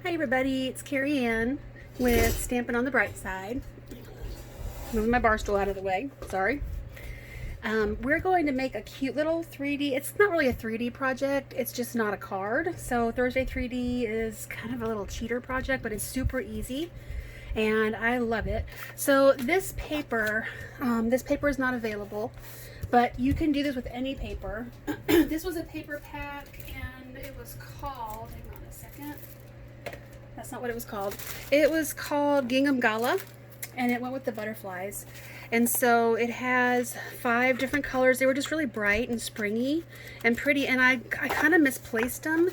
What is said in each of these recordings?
Hi everybody, it's Carrie Ann with Stampin' on the Bright Side. Moving my bar stool out of the way, sorry. We're going to make a cute little 3D, it's not really a 3D project, it's just not a card. So Thursday 3D is kind of a little cheater project, but it's super easy and I love it. So this paper is not available, but you can do this with any paper. This was a paper pack and it was called, hang on a second. That's not what it was called. It was called Gingham Gala, and it went with the butterflies. And so it has 5 different colors. They were just really bright and springy and pretty, and I kind of misplaced them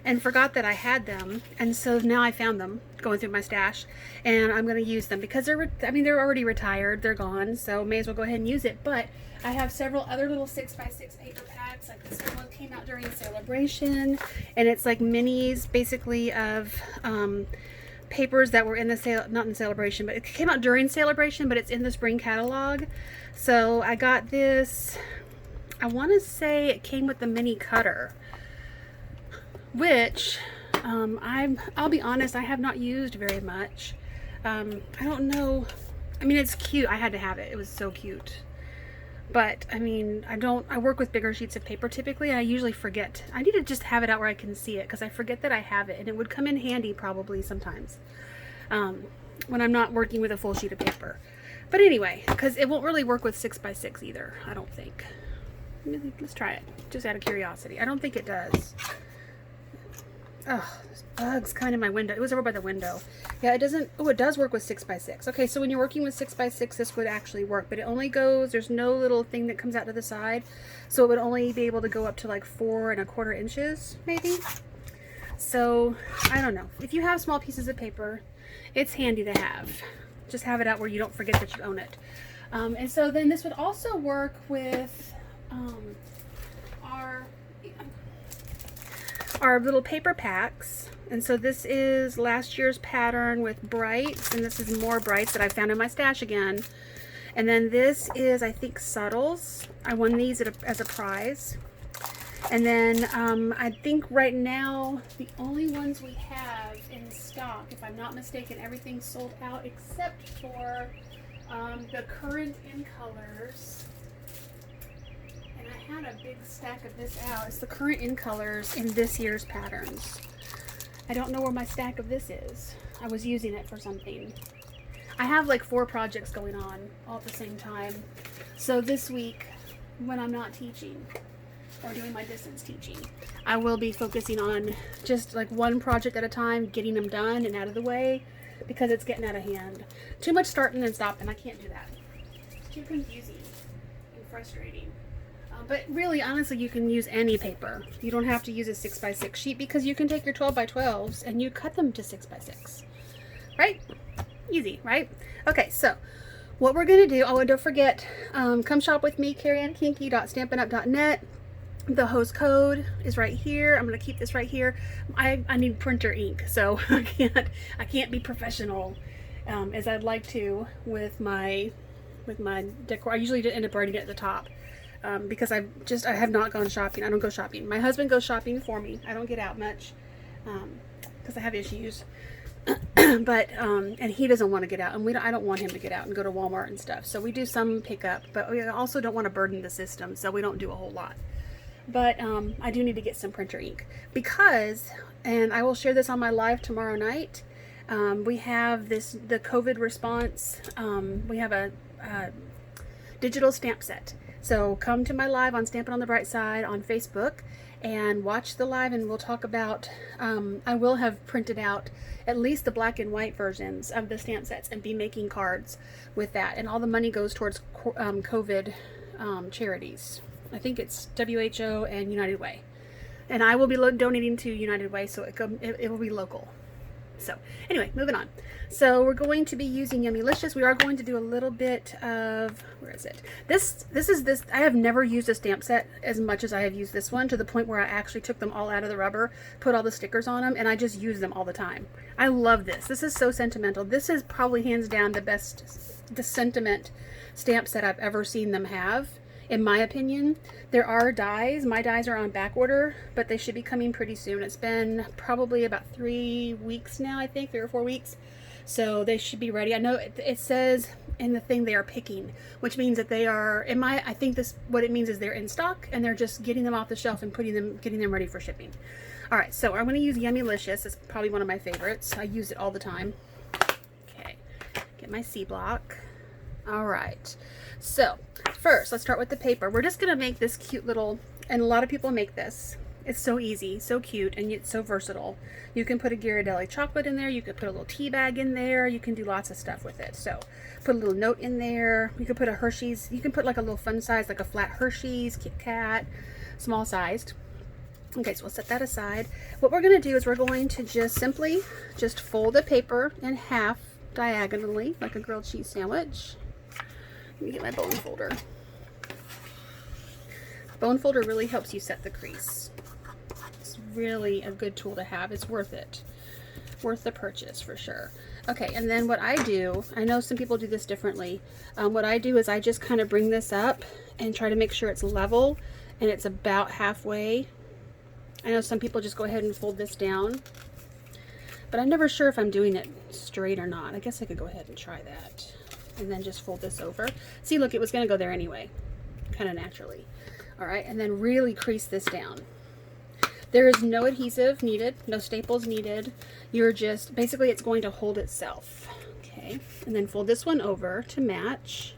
and forgot that I had them. And so now I found them going through my stash, and I'm going to use them because they're already retired. They're gone, so may as well go ahead and use it. But I have several other little 6x6 paper packs. Like this one came out during Celebration, and it's like minis basically of papers that were in the sale, not in Celebration, but it came out during Celebration, but it's in the spring catalog. So I got this, I want to say it came with the mini cutter, which I'll be honest, I have not used very much. I don't know, I mean, it's cute. I had to have it. It was so cute. But I mean, I work with bigger sheets of paper typically, and I usually forget. I need to just have it out where I can see it because I forget that I have it, and it would come in handy probably sometimes when I'm not working with a full sheet of paper. But anyway, because it won't really work with 6x6 either, I don't think. Let's try it, just out of curiosity. I don't think it does. Oh, there's bugs kind of in my window. It was over by the window. Yeah, it doesn't, oh, it does work with 6x6. Okay, so when you're working with 6x6, this would actually work, but it only goes, there's no little thing that comes out to the side. So it would only be able to go up to like 4¼ inches, maybe. So, I don't know. If you have small pieces of paper, it's handy to have. Just have it out where you don't forget that you own it. And so then this would also work with our little paper packs. And so this is last year's pattern with brights, and this is more brights that I found in my stash again. And then this is, I think, subtles. I won these as a prize. And then I think right now the only ones we have in stock, if I'm not mistaken, everything's sold out except for the current in colors. I had a big stack of this out. It's the current in colors in this year's patterns. I don't know where my stack of this is. I was using it for something. I have like 4 projects going on all at the same time. So this week, when I'm not teaching or doing my distance teaching, I will be focusing on just like one project at a time, getting them done and out of the way, because it's getting out of hand. Too much starting and stopping. I can't do that. It's too confusing and frustrating. But really, honestly, you can use any paper. You don't have to use a 6x6 sheet because you can take your 12x12s and you cut them to 6x6. Right? Easy, right? Okay, so what we're going to do, oh, and don't forget, come shop with me, carrieannkinky.stampinup.net. The host code is right here. I'm going to keep this right here. I need printer ink, so I can't be professional as I'd like to with my decor. I usually end up writing it at the top. Because I have not gone shopping. I don't go shopping. My husband goes shopping for me. I don't get out much because I have issues. But and he doesn't want to get out, and I don't want him to get out and go to Walmart and stuff. So we do some pickup, but we also don't want to burden the system, so we don't do a whole lot. But I do need to get some printer ink because, and I will share this on my live tomorrow night. We have the COVID response. We have a digital stamp set. So come to my live on Stampin' on the Bright Side on Facebook and watch the live, and we'll talk about, I will have printed out at least the black and white versions of the stamp sets and be making cards with that. And all the money goes towards COVID charities. I think it's WHO and United Way. And I will be donating to United Way, so it will be local. So anyway, moving on. So we're going to be using Yummylicious. We are going to do a little bit of, where is it? This I have never used a stamp set as much as I have used this one, to the point where I actually took them all out of the rubber, put all the stickers on them, and I just use them all the time. I love this. This is so sentimental. This is probably hands down the best sentiment stamp set I've ever seen them have. in my opinion. There are dies. My dies are on back order, but they should be coming pretty soon. It's been probably about 3 weeks now, I think, 3 or 4 weeks. So they should be ready. I know it says in the thing they are picking, which means that they are, I think this, what it means is they're in stock and they're just getting them off the shelf and getting them ready for shipping. All right, so I'm going to use Yummylicious. It's probably one of my favorites. I use it all the time. Okay, get my C block. All right, so first let's start with the paper. We're just going to make this cute little, and a lot of people make this. It's so easy, so cute, and it's so versatile. You can put a Ghirardelli chocolate in there. You could put a little tea bag in there. You can do lots of stuff with it. So put a little note in there. You could put a Hershey's. You can put like a little fun size, like a flat Hershey's, Kit Kat, small sized. Okay, so we'll set that aside. What we're going to do is we're going to simply fold the paper in half diagonally, like a grilled cheese sandwich. Let me get my bone folder. Bone folder really helps you set the crease. It's really a good tool to have. It's worth it. Worth the purchase for sure. Okay, and then what I do, I know some people do this differently. What I do is I just kind of bring this up and try to make sure it's level and it's about halfway. I know some people just go ahead and fold this down, but I'm never sure if I'm doing it straight or not. I guess I could go ahead and try that. And then just fold this over. See, look, it was going to go there anyway, kind of naturally. All right, and then really crease this down. There is no adhesive needed, no staples needed. You're just, basically it's going to hold itself. Okay, and then fold this one over to match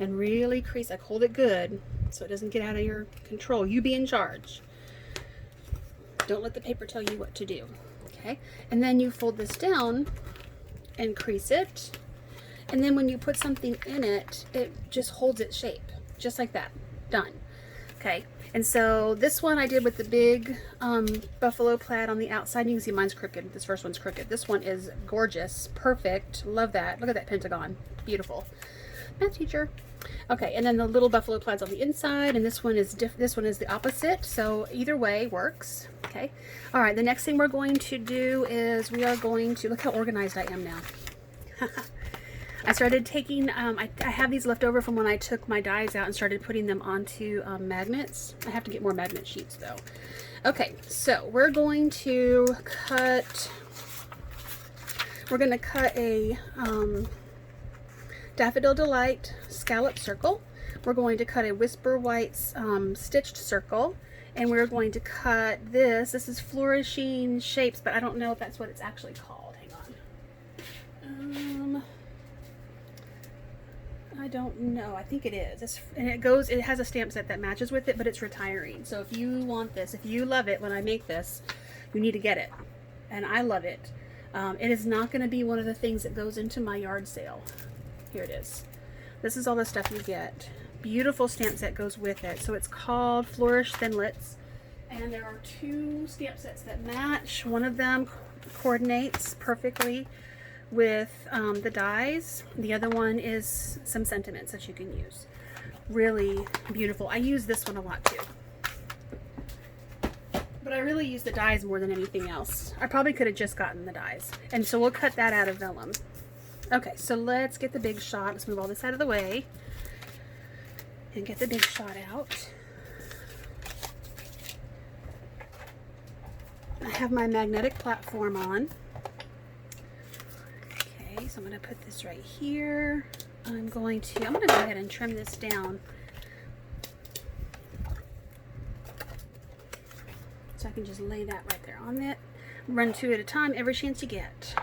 and really crease, like hold it good so it doesn't get out of your control. You be in charge. Don't let the paper tell you what to do. Okay, and then you fold this down and crease it. And then when you put something in it, it just holds its shape, just like that. Done. Okay, and so this one I did with the big buffalo plaid on the outside. You can see mine's crooked. This first one's crooked. This one is gorgeous, perfect. Love that. Look at that pentagon. Beautiful. Math teacher. Okay, and then the little buffalo plaid's on the inside, and this one is the opposite. So either way works. Okay. All right. The next thing we're going to do is we are going to look how organized I am now. I started taking, I have these left over from when I took my dies out and started putting them onto magnets. I have to get more magnet sheets though. Okay, so we're going to cut a Daffodil Delight scallop circle. We're going to cut a Whisper White stitched circle. And we're going to cut this. This is Flourishing Shapes, but I don't know if that's what it's actually called. Hang on. I don't know. I think it is. It has a stamp set that matches with it, but it's retiring. So if you want this, if you love it when I make this, you need to get it. And I love it. It is not going to be one of the things that goes into my yard sale. Here it is. This is all the stuff you get. Beautiful stamp set goes with it. So it's called Flourish Thinlits. And there are 2 stamp sets that match. One of them coordinates perfectly with the dies. The other one is some sentiments that you can use. Really beautiful. I use this one a lot too. But I really use the dies more than anything else. I probably could have just gotten the dies. And so we'll cut that out of vellum. Okay, so let's get the big shot. Let's move all this out of the way and get the big shot out. I have my magnetic platform on. So I'm going to put this right here. I'm going to go ahead and trim this down so I can just lay that right there on it. Run 2 at a time every chance you get.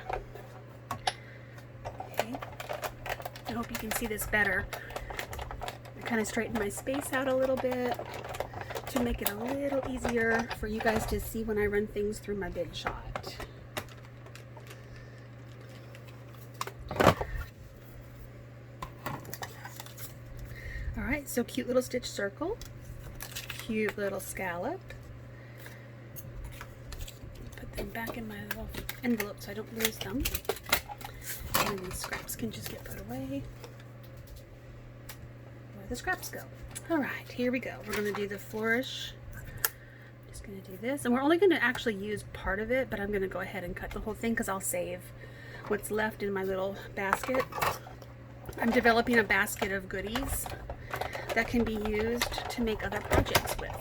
Okay. I hope you can see this better. I kind of straightened my space out a little bit to make it a little easier for you guys to see when I run things through my big shot. Alright, so cute little stitch circle, cute little scallop. Put them back in my little envelope so I don't lose them. And these scraps can just get put away. Where the scraps go. Alright, here we go. We're going to do the flourish. Just going to do this. And we're only going to actually use part of it, but I'm going to go ahead and cut the whole thing because I'll save what's left in my little basket. I'm developing a basket of goodies. that can be used to make other projects with.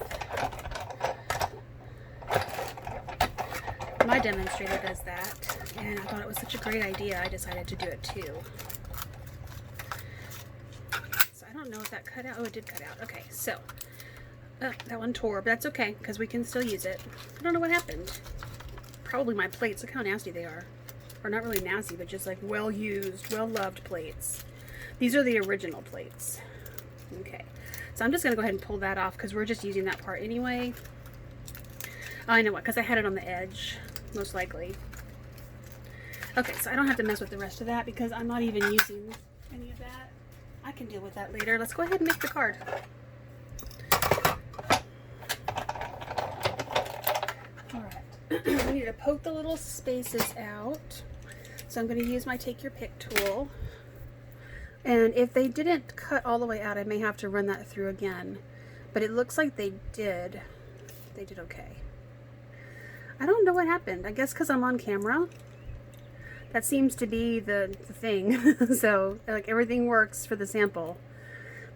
My demonstrator does that, and I thought it was such a great idea, I decided to do it too. So I don't know if that cut out. Oh, it did cut out. Okay, so that one tore, but that's okay because we can still use it. I don't know what happened. Probably my plates. Look how nasty they are. Or not really nasty, but just like well used, well loved plates. These are the original plates. Okay, so I'm just gonna go ahead and pull that off because we're just using that part anyway. I know what, because I had it on the edge, most likely. Okay, so I don't have to mess with the rest of that because I'm not even using any of that. I can deal with that later. Let's go ahead and make the card. Alright, we need to poke the little spaces out. So I'm going to use my Take Your Pick tool. And if they didn't cut all the way out, I may have to run that through again. But it looks like they did. They did okay. I don't know what happened. I guess because I'm on camera. That seems to be the thing. So, like, everything works for the sample.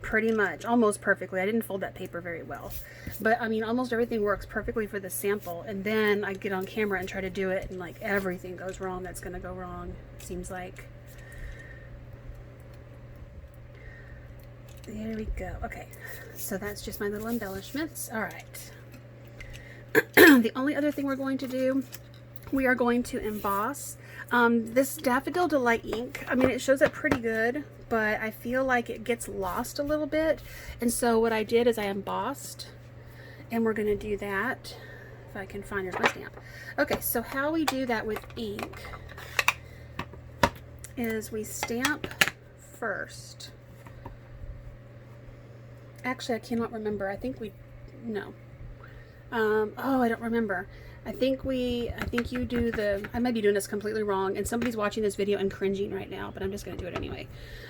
Pretty much. Almost perfectly. I didn't fold that paper very well. But, I mean, almost everything works perfectly for the sample. And then I get on camera and try to do it, and, like, everything goes wrong that's going to go wrong. Seems like. There we go. Okay. So that's just my little embellishments. Alright. The only other thing we're going to do, we are going to emboss. This Daffodil Delight ink, I mean, it shows up pretty good, but I feel like it gets lost a little bit. And so what I did is I embossed, and we're going to do that. If I can find, here's my stamp. Okay, so how we do that with ink is we stamp first. Actually, I cannot remember. I think we, no. Oh, I don't remember. I think you do the, I might be doing this completely wrong, and somebody's watching this video and cringing right now, but I'm just going to do it anyway.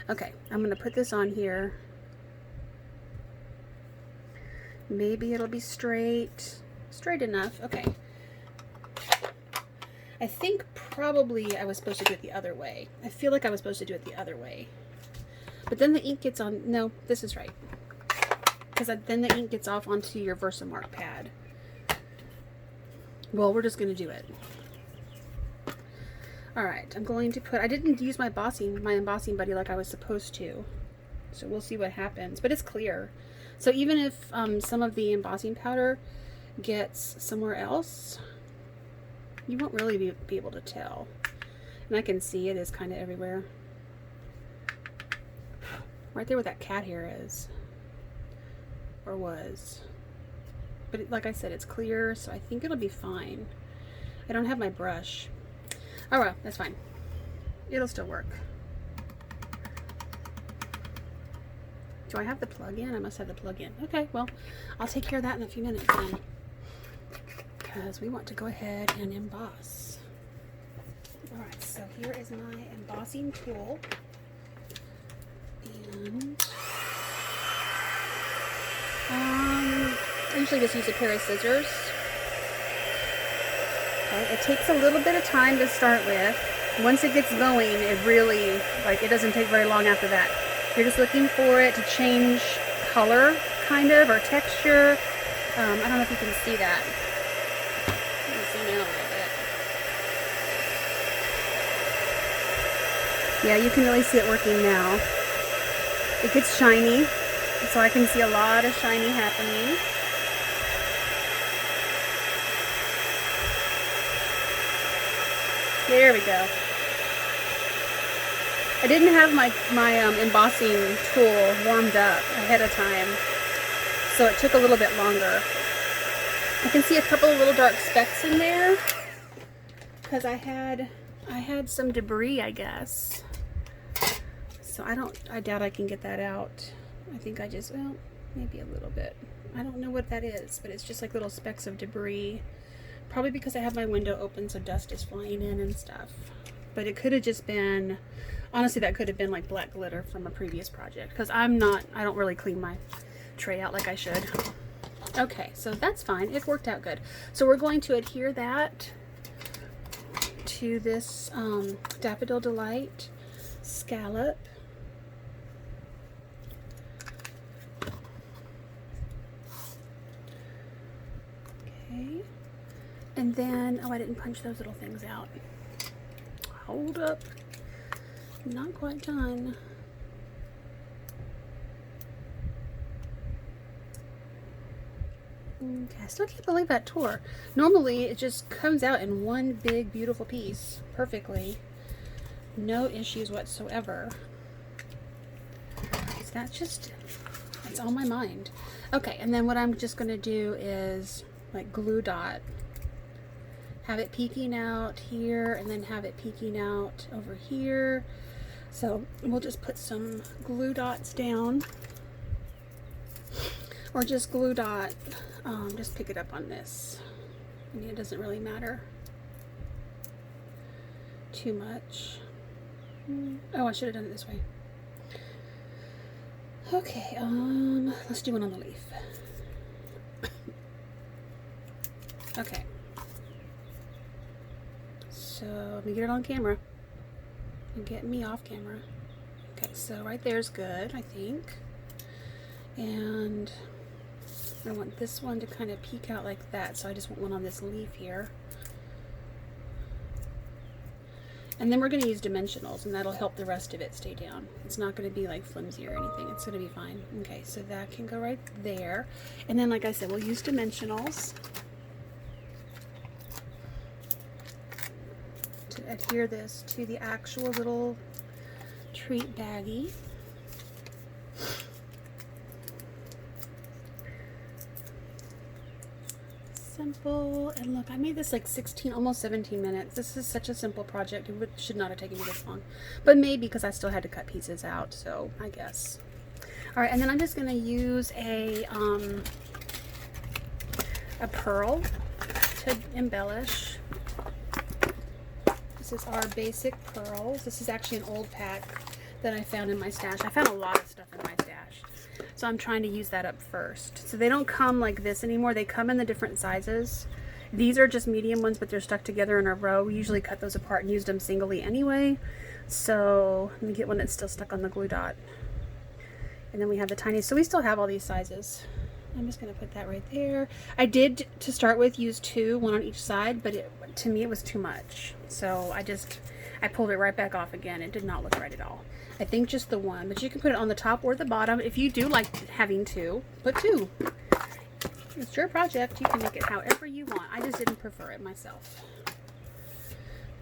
Okay, I'm going to put this on here. Maybe it'll be straight enough. Okay. I think probably I was supposed to do it the other way. I feel like I was supposed to do it the other way. But then the ink gets on, no, this is right. Because then the ink gets off onto your Versamark pad. Well, we're just going to do it. Alright, I'm going to put, I didn't use my embossing buddy like I was supposed to. So we'll see what happens. But it's clear. So even if some of the embossing powder gets somewhere else, you won't really be able to tell. And I can see it is kind of everywhere. Right there where that cat hair is. Or was. But like I said, it's clear, so I think it'll be fine. I don't have my brush. Oh well, that's fine. It'll still work. Do I have the plug in? I must have the plug in. Okay, well, I'll take care of that in a few minutes then. Because we want to go ahead and emboss. Alright, so here is my embossing tool. And I usually just use a pair of scissors. Okay, it takes a little bit of time to start with. Once it gets going, it really, like, it doesn't take very long after that. You're just looking for it to change color, kind of, or texture. I don't know if you can see that. Let me zoom in a little bit. Yeah, you can really see it working now. It gets shiny. So I can see a lot of shiny happening. There we go. I didn't have my embossing tool warmed up ahead of time, so it took a little bit longer. I can see a couple of little dark specks in there because I had some debris, I guess. So I doubt I can get that out. I think I just, well, maybe a little bit. I don't know what that is, but it's just like little specks of debris. Probably because I have my window open, so dust is flying in and stuff. But it could have just been, honestly, that could have been like black glitter from a previous project. Because I don't really clean my tray out like I should. Okay, so that's fine. It worked out good. So we're going to adhere that to this Daffodil Delight scallop. oh, I didn't punch those little things out. Hold up. Not quite done. Okay, I still can't believe that tore. Normally, it just comes out in one big, beautiful piece perfectly. No issues whatsoever. It's on my mind. Okay, and then what I'm just going to do is like glue dot. Have it peeking out here, and then have it peeking out over here. So we'll just put some glue dots down. Or just glue dot, just pick it up on this. I mean, it doesn't really matter too much. Oh, I should have done it this way. Okay, let's do one on the leaf. Okay. So let me get it on camera. And get me off camera. Okay, so right there's good, I think. And I want this one to kind of peek out like that, so I just want one on this leaf here. And then we're going to use dimensionals, and that'll help the rest of it stay down. It's not going to be like flimsy or anything. It's going to be fine. Okay, so that can go right there. And then, like I said, we'll use dimensionals to adhere this to the actual little treat baggie. Simple. And look, I made this like 16, almost 17 minutes. This is such a simple project. It should not have taken me this long, but maybe because I still had to cut pieces out, so I guess. All right, and then I'm just going to use a pearl to embellish. This is our basic pearls. This is actually an old pack that I found in my stash. I found a lot of stuff in my stash, so I'm trying to use that up first. So they don't come like this anymore. They come in the different sizes. These are just medium ones, but they're stuck together in a row. We usually cut those apart and use them singly anyway. So let me get one that's still stuck on the glue dot. And then we have the tiny, so we still have all these sizes. I'm just going to put that right there. I did, to start with, use two, one on each side, but to me it was too much. So I pulled it right back off again. It did not look right at all. I think just the one, but you can put it on the top or the bottom. If you do like having two, put two. It's your project. You can make it however you want. I just didn't prefer it myself.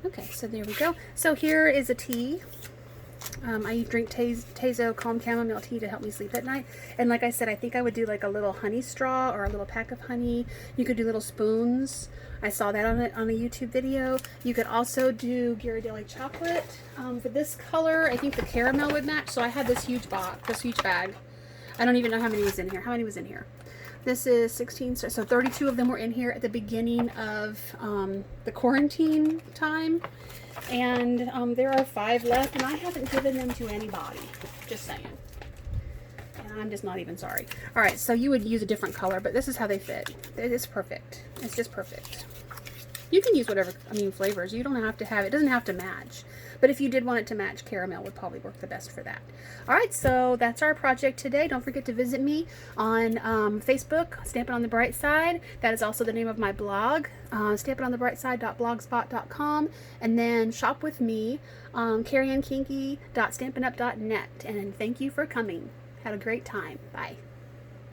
Okay, so there we go. So here is a tea. I drink Tezo Calm Chamomile tea to help me sleep at night. And like I said, I think I would do like a little honey straw or a little pack of honey. You could do little spoons. I saw that on a YouTube video. You could also do Ghirardelli chocolate. For this color, I think the caramel would match. So I had this huge box, this huge bag. I don't even know how many was in here. How many was in here? This is 16, so 32 of them were in here at the beginning of the quarantine time. And there are 5 left, and I haven't given them to anybody. Just saying. And I'm just not even sorry. All right, so you would use a different color, but this is how they fit. It is perfect. It's just perfect. You can use whatever, flavors. You don't have to have, it doesn't have to match. But if you did want it to match, caramel would probably work the best for that. All right, so that's our project today. Don't forget to visit me on Facebook, Stampin' on the Bright Side. That is also the name of my blog, stampinonthebrightside.blogspot.com. And then shop with me, carrieannkinky.stampinup.net. And thank you for coming. Had a great time. Bye.